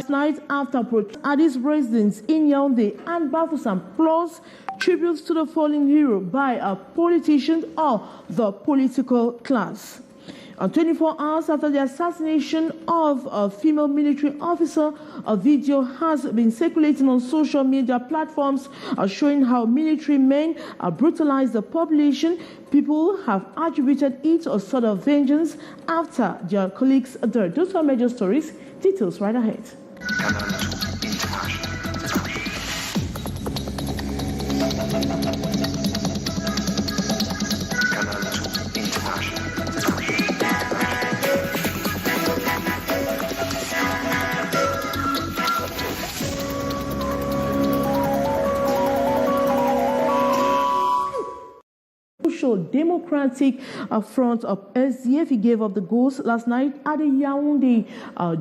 last night after at his residence in Yaoundé and Bafoussam, plus tributes to the fallen hero by politicians or the political class. 24 hours after the assassination of a female military officer, a video has been circulating on social media platforms showing how military men brutalize the population. People have attributed it to a sort of vengeance after their colleagues died. Those are major stories. Details right ahead. Democratic Front of SDF. He gave up the ghost last night at the Yaoundé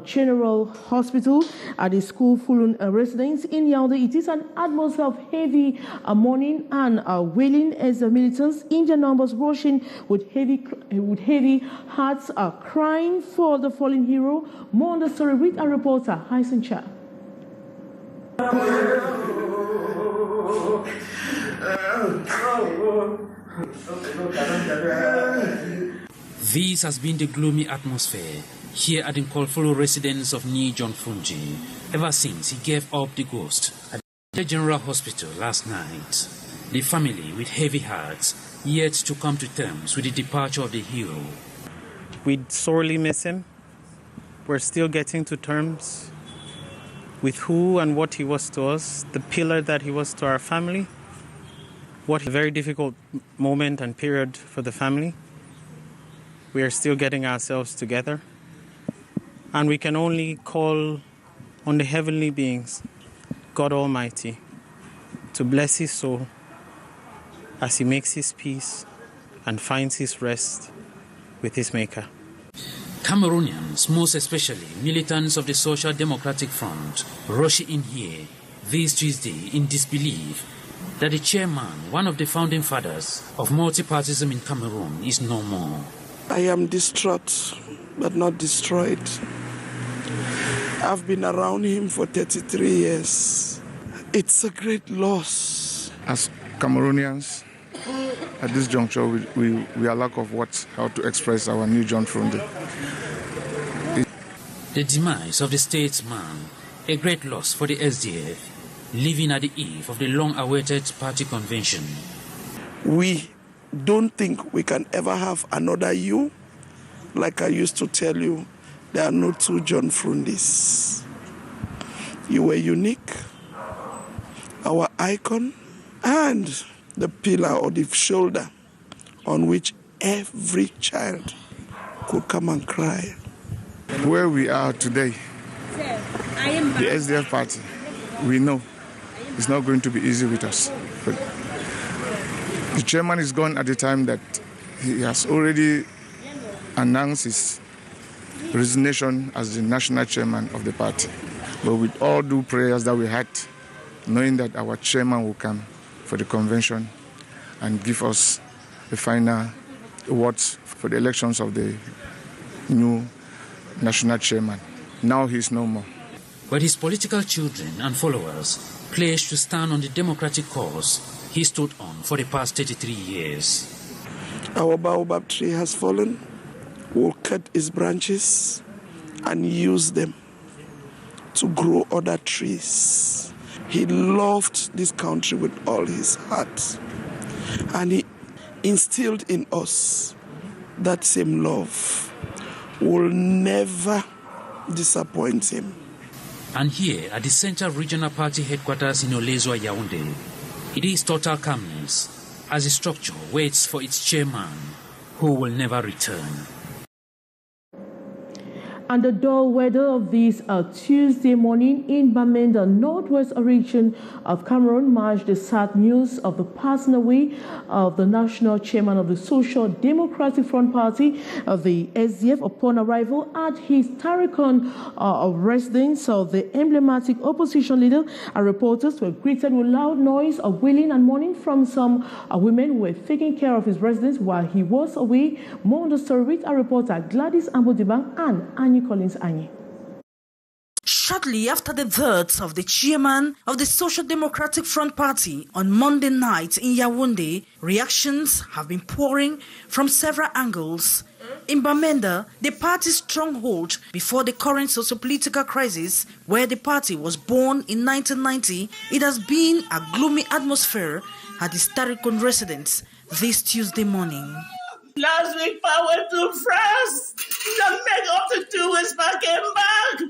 General Hospital at the school Fulun residence in Yaoundé. It is an atmosphere of heavy mourning and wailing as the militants in their numbers rushing with heavy hearts crying for the fallen hero. More on the story with our reporter Hyson Cha. This has been the gloomy atmosphere here at the Nkolfolo residence of Ni John Fungi ever since he gave up the ghost at the General Hospital last night. The family, with heavy hearts, yet to come to terms with the departure of the hero. We sorely miss him. We're still getting to terms with who and what he was to us, the pillar that he was to our family. What a very difficult moment and period for the family. We are still getting ourselves together. And we can only call on the heavenly beings, God Almighty, to bless his soul as he makes his peace and finds his rest with his Maker. Cameroonians, most especially militants of the Social Democratic Front, rush in here this Tuesday in disbelief that the chairman, one of the founding fathers of multipartyism in Cameroon, is no more. I am distraught, but not destroyed. I've been around him for 33 years. It's a great loss. As Cameroonians, at this juncture, we are lack of how to express our new John Fungi. The demise of the statesman, a great loss for the SDF, living at the eve of the long-awaited party convention. We don't think we can ever have another you. Like I used to tell you, there are no two John Fungis. You were unique, our icon, and the pillar or the shoulder on which every child could come and cry. Where we are today, the SDF party, we know it's not going to be easy with us. But the chairman is gone at the time that he has already announced his resignation as the national chairman of the party. But with all due prayers that we had, knowing that our chairman will come for the convention and give us the final awards for the elections of the new national chairman. Now he's no more. But his political children and followers pledged to stand on the democratic cause he stood on for the past 33 years. Our baobab tree has fallen. We'll cut its branches and use them to grow other trees. He loved this country with all his heart. And he instilled in us that same love. Will never disappoint him. And here at the Central Regional Party headquarters in Olezoa, Yaoundé, it is total calmness as the structure waits for its chairman, who will never return. And the dull weather of this Tuesday morning in Bamenda, northwest region of Cameroon, marked the sad news of the passing away of the national chairman of the Social Democratic Front Party of the SDF upon arrival at his Tarikon residence. So the emblematic opposition leader and reporters were greeted with loud noise of wailing and mourning from some women who were taking care of his residence while he was away. More on the story with our reporter Gladys Ambodibang and Annie Collins Annie. Shortly after the death of the chairman of the Social Democratic Front Party on Monday night in Yaoundé, reactions have been pouring from several angles. In Bamenda, the party's stronghold before the current socio-political crisis, where the party was born in 1990, it has been a gloomy atmosphere at the Starikon residence this Tuesday morning. Last week, I went to France. The make up to 2 weeks back came back.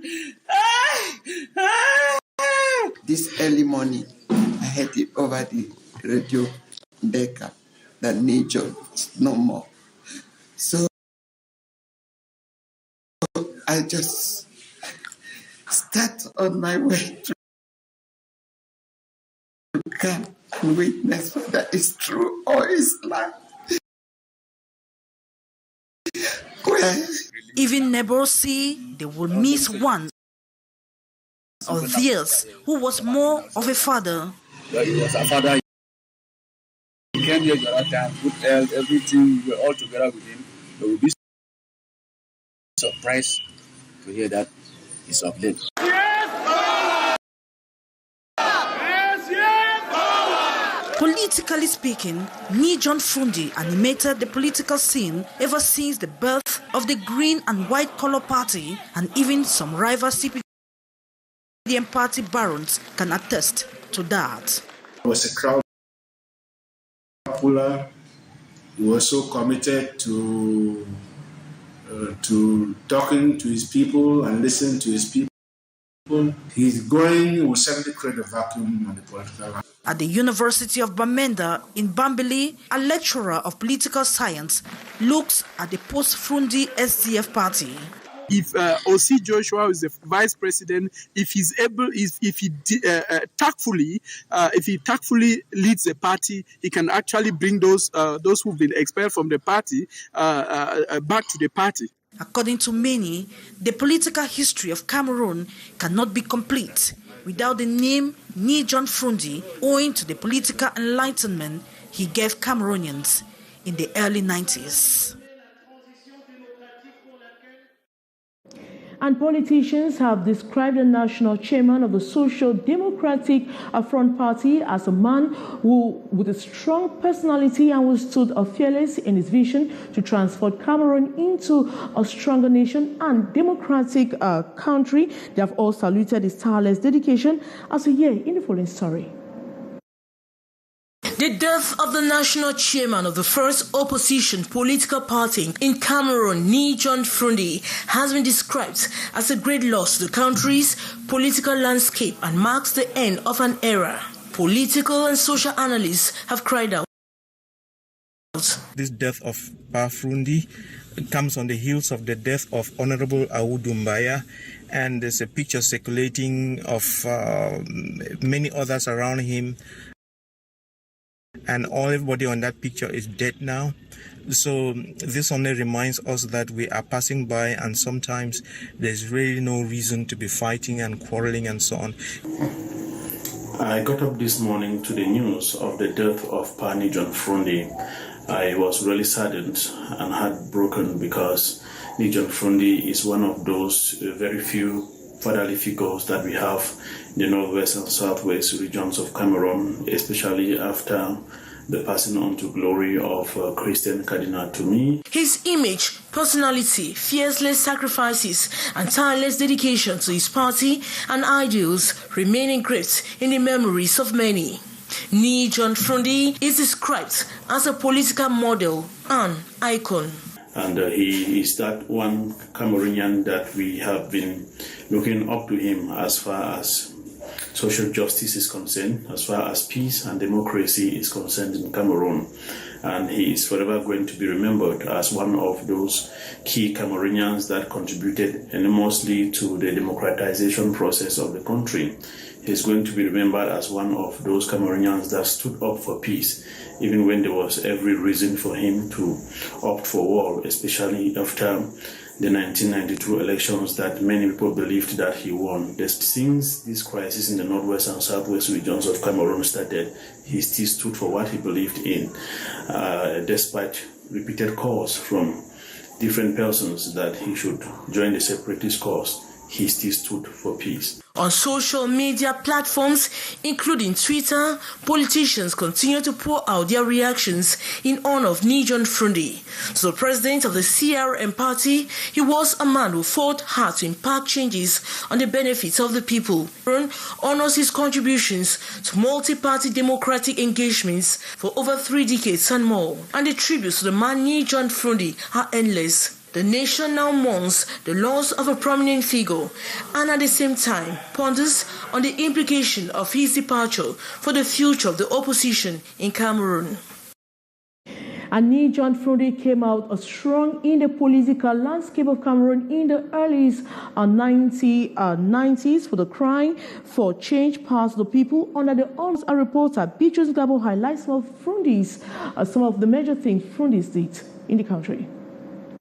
This early morning, I heard it over the radio Becca that nature is no more. So I just start on my way to come and witness whether it's true or it's lie. Even neighbors say they will miss one of theirs who was more of a father. He was a father. He came here the other time, good health, everything. We were all together with him. They will be surprised to hear that he's of late. Politically speaking, Ni John Fundi animated the political scene ever since the birth of the Green and White Color Party, and even some rival CPDM party barons can attest to that. He was a crowd puller. He was so committed to talking to his people and listening to his people. His going will certainly create a vacuum on the political line. At the University of Bamenda in Bambili, a lecturer of political science looks at the post-Fundi SDF party. If O.C. Joshua is the vice president, if he tactfully leads the party, he can actually bring those who've been expelled from the party back to the party. According to many, the political history of Cameroon cannot be complete without the name Ni John Fundi, owing to the political enlightenment he gave Cameroonians in the early 90s. And politicians have described the national chairman of the Social Democratic Front Party as a man who, with a strong personality and who stood fearless in his vision to transform Cameroon into a stronger nation and democratic country. They have all saluted his tireless dedication, as we hear in the following story. The death of the national chairman of the first opposition political party in Cameroon, Ni John Fundi, has been described as a great loss to the country's political landscape and marks the end of an era. Political and social analysts have cried out. This death of Fundi comes on the heels of the death of Honorable Aoudou Mbaya, and there's a picture circulating of many others around him. And everybody on that picture is dead now. So this only reminds us that we are passing by, and sometimes there's really no reason to be fighting and quarreling and so on. I got up this morning to the news of the death of Ni John Fundi. I was really saddened and heartbroken because Ni John Fundi is one of those very few fatherly figures that we have in the northwest and southwest regions of Cameroon, especially after the passing on to glory of Christian Cardinal Toumi. His image, personality, fearless sacrifices, and tireless dedication to his party and ideals remain engraved in the memories of many. Ni John Fundi is described as a political model and icon. And he is that one Cameroonian that we have been looking up to him as far as social justice is concerned, as far as peace and democracy is concerned in Cameroon. And he is forever going to be remembered as one of those key Cameroonians that contributed enormously to the democratization process of the country. He's going to be remembered as one of those Cameroonians that stood up for peace, even when there was every reason for him to opt for war, especially after the 1992 elections that many people believed that he won. Since this crisis in the northwest and southwest regions of Cameroon started, he still stood for what he believed in, despite repeated calls from different persons that he should join the separatist cause. he still stood for peace. On social media platforms, including Twitter, politicians continue to pour out their reactions in honor of John Frundi. So, president of the CRM party, he was a man who fought hard to impact changes on the benefits of the people. Honors his contributions to multi-party democratic engagements for over 3 decades and more. And the tributes to the man John Frundi are endless. The nation now mourns the loss of a prominent figure and at the same time ponders on the implication of his departure for the future of the opposition in Cameroon. And John Frundi came out strong in the political landscape of Cameroon in the early 90s for the cry for change past the people. Under the arms, a reporter, Beatrice Gabo, highlights some of the major things Frundis did in the country.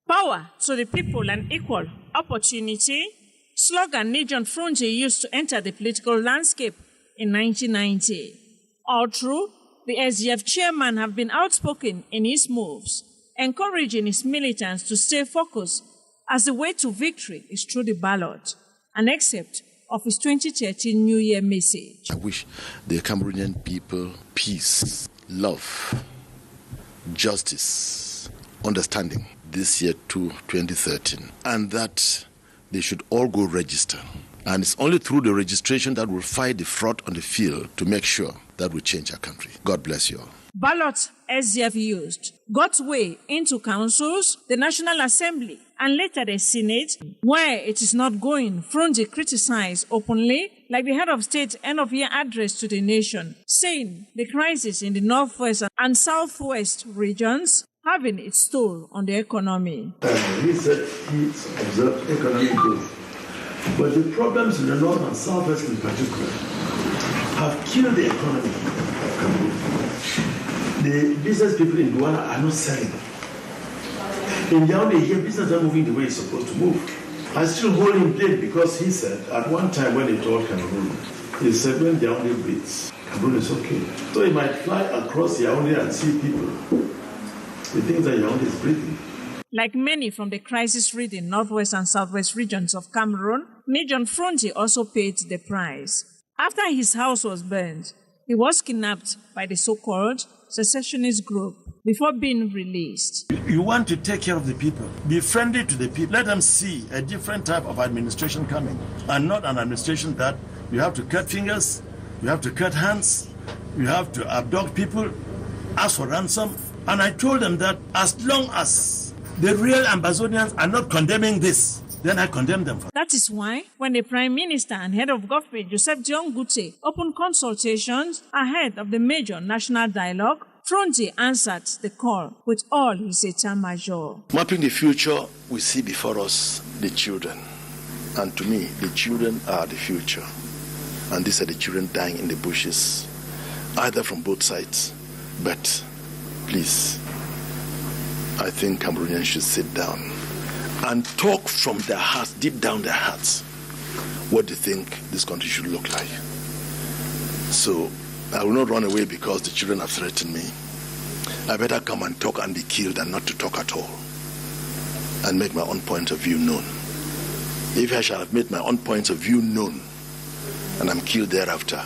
Power to the people and equal opportunity, slogan John Frundi used to enter the political landscape in 1990. All through, the SDF chairman have been outspoken in his moves, encouraging his militants to stay focused as the way to victory is through the ballot, an excerpt of his 2013 New Year message. I wish the Cameroonian people peace, love, justice, understanding this year to 2013, and that they should all go register. And it's only through the registration that we'll fight the fraud on the field to make sure that we change our country. God bless you all. Ballot SDF used got way into councils, the National Assembly, and later the Senate, where it is not going. Frundi criticized openly, like the head of state end-of-year address to the nation, saying the crisis in the northwest and southwest regions having its toll on the economy. He said he observed economic growth. But the problems in the north and southwest in particular have killed the economy of Cameroon. The business people in Douala are not selling. In Yaoundé here, business are moving the way it's supposed to move. I still hold him blame because he said at one time when he told Cameroon, he said when Yaoundé breathes, Cameroon is okay. So he might fly across Yaoundé and see people. The things that Yaoundé is breathing. Like many from the crisis-ridden northwest and southwest regions of Cameroon, John Frundi also paid the price. After his house was burned, he was kidnapped by the so-called secessionist group before being released. You want to take care of the people, be friendly to the people, let them see a different type of administration coming, and not an administration that you have to cut fingers, you have to cut hands, you have to abduct people, ask for ransom. And I told them that as long as the real Ambazonians are not condemning this, then I condemn them. That is why, when the Prime Minister and Head of Government, Joseph Dion Gute, opened consultations ahead of the major national dialogue, Frundi answered the call with all his État-Major. Mapping the future, we see before us the children. And to me, the children are the future. And these are the children dying in the bushes, either from both sides. But please, I think Cameroonians should sit down and talk from their hearts, deep down their hearts, what they think this country should look like. So I will not run away because the children have threatened me. I better come and talk and be killed than not to talk at all and make my own point of view known. If I shall have made my own point of view known and I'm killed thereafter,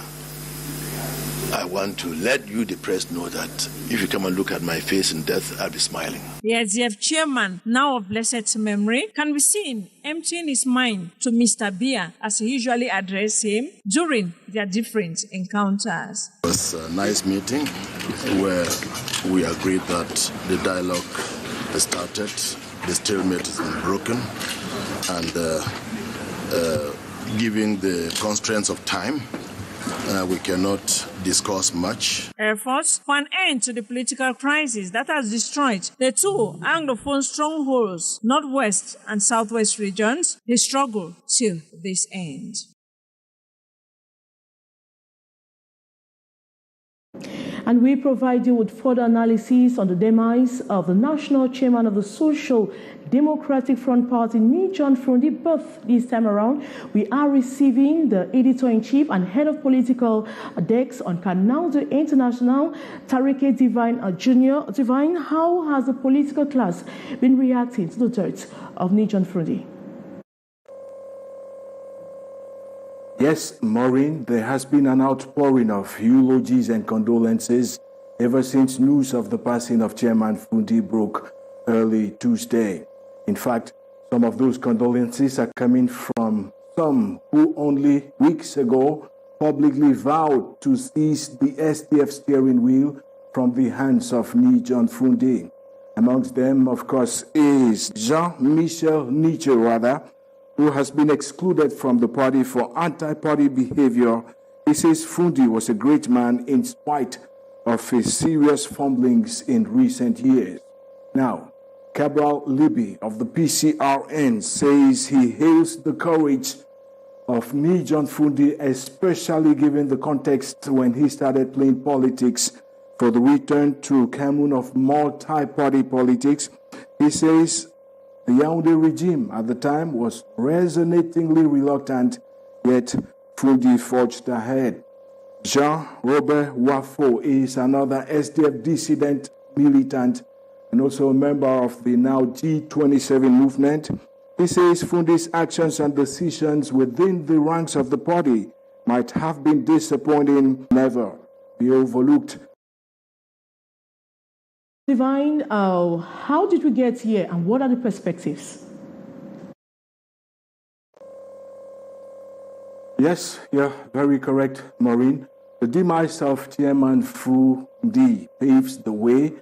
I want to let you, the press, know that if you come and look at my face in death, I'll be smiling. The SDF chairman, now of blessed memory, can be seen emptying his mind to Mr. Bia as he usually addressed him during their different encounters. It was a nice meeting where we agreed that the dialogue has started, the stalemate has been broken, and given the constraints of time, we cannot discuss much. Efforts for an end to the political crisis that has destroyed the two Anglophone strongholds, northwest and southwest regions, they struggle till this end. And we provide you with further analysis on the demise of the national chairman of the Social Democratic Front Party, John Frundi. But this time around, we are receiving the editor-in-chief and head of political desk on Canal International, Tarike Divine Jr. Divine, how has the political class been reacting to the death of John Frundi? Yes, Maureen, there has been an outpouring of eulogies and condolences ever since news of the passing of Chairman Fundi broke early Tuesday. In fact, some of those condolences are coming from some who only weeks ago publicly vowed to seize the SDF steering wheel from the hands of Ni John Fundi. Amongst them, of course, is Jean-Michel Nietzsche, who has been excluded from the party for anti-party behavior. He says Fundi was a great man in spite of his serious fumblings in recent years. Now, Cabral Libby of the PCRN says he hails the courage of Ni John Fundi, especially given the context when he started playing politics for the return to Cameroon of multi-party politics. He says the Yaoundé regime at the time was resonatingly reluctant, yet Fundi forged ahead. Jean-Robert Wafo is another SDF dissident militant and also a member of the now G27 movement. He says Fundi's actions and decisions within the ranks of the party might have been disappointing, never be overlooked. Divine, how did we get here and what are the perspectives? Yes, you're very correct, Maureen. The demise of Chairman Fundi paves the way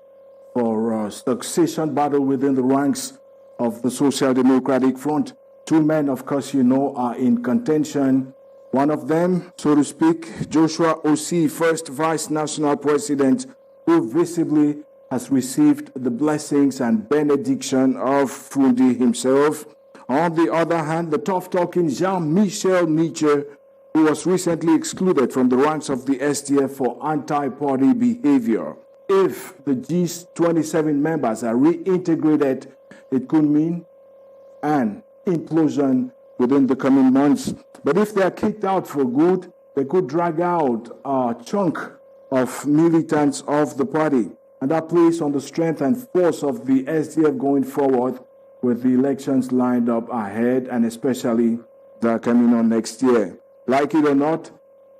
for a succession battle within the ranks of the Social Democratic Front. Two men, of course, you know, are in contention. One of them, so to speak, Joshua Osei, first Vice National President, who visibly has received the blessings and benediction of Fundi himself. On the other hand, the tough-talking Jean-Michel Nietzsche, who was recently excluded from the ranks of the SDF for anti-party behavior. If the G27 members are reintegrated, it could mean an implosion within the coming months. But if they are kicked out for good, they could drag out a chunk of militants of the party. And that plays on the strength and force of the SDF going forward with the elections lined up ahead, and especially that coming on next year. Like it or not,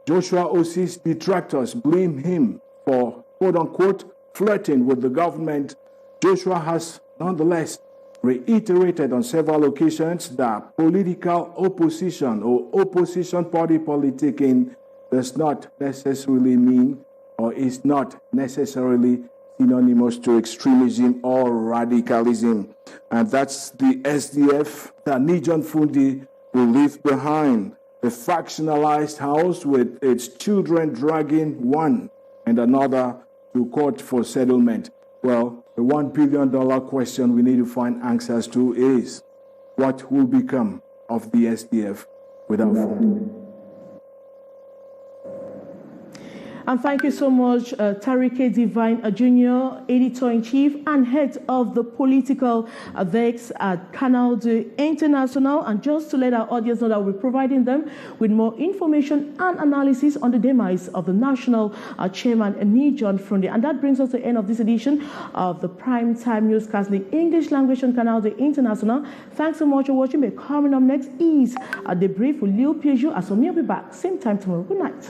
Joshua Osei's detractors blame him for, quote-unquote, flirting with the government. Joshua has nonetheless reiterated on several occasions that political opposition or opposition party politicking does not necessarily mean or is not necessarily synonymous to extremism or radicalism. And that's the SDF that Ni John Fundi will leave behind. A factionalized house with its children dragging one and another to court for settlement. Well, the $1 billion question we need to find answers to is, what will become of the SDF without Fundi? And thank you so much, Tariq Divine Jr., Editor-in-Chief and Head of the Political Desk at Canal International. And just to let our audience know that we're providing them with more information and analysis on the demise of the National Chairman, Ni John Fundi. And that brings us to the end of this edition of the Primetime Newscast in English language on Canal International. Thanks so much for watching. Coming up next is a debrief with Lil Piaget. As for me, I'll be back same time tomorrow. Good night.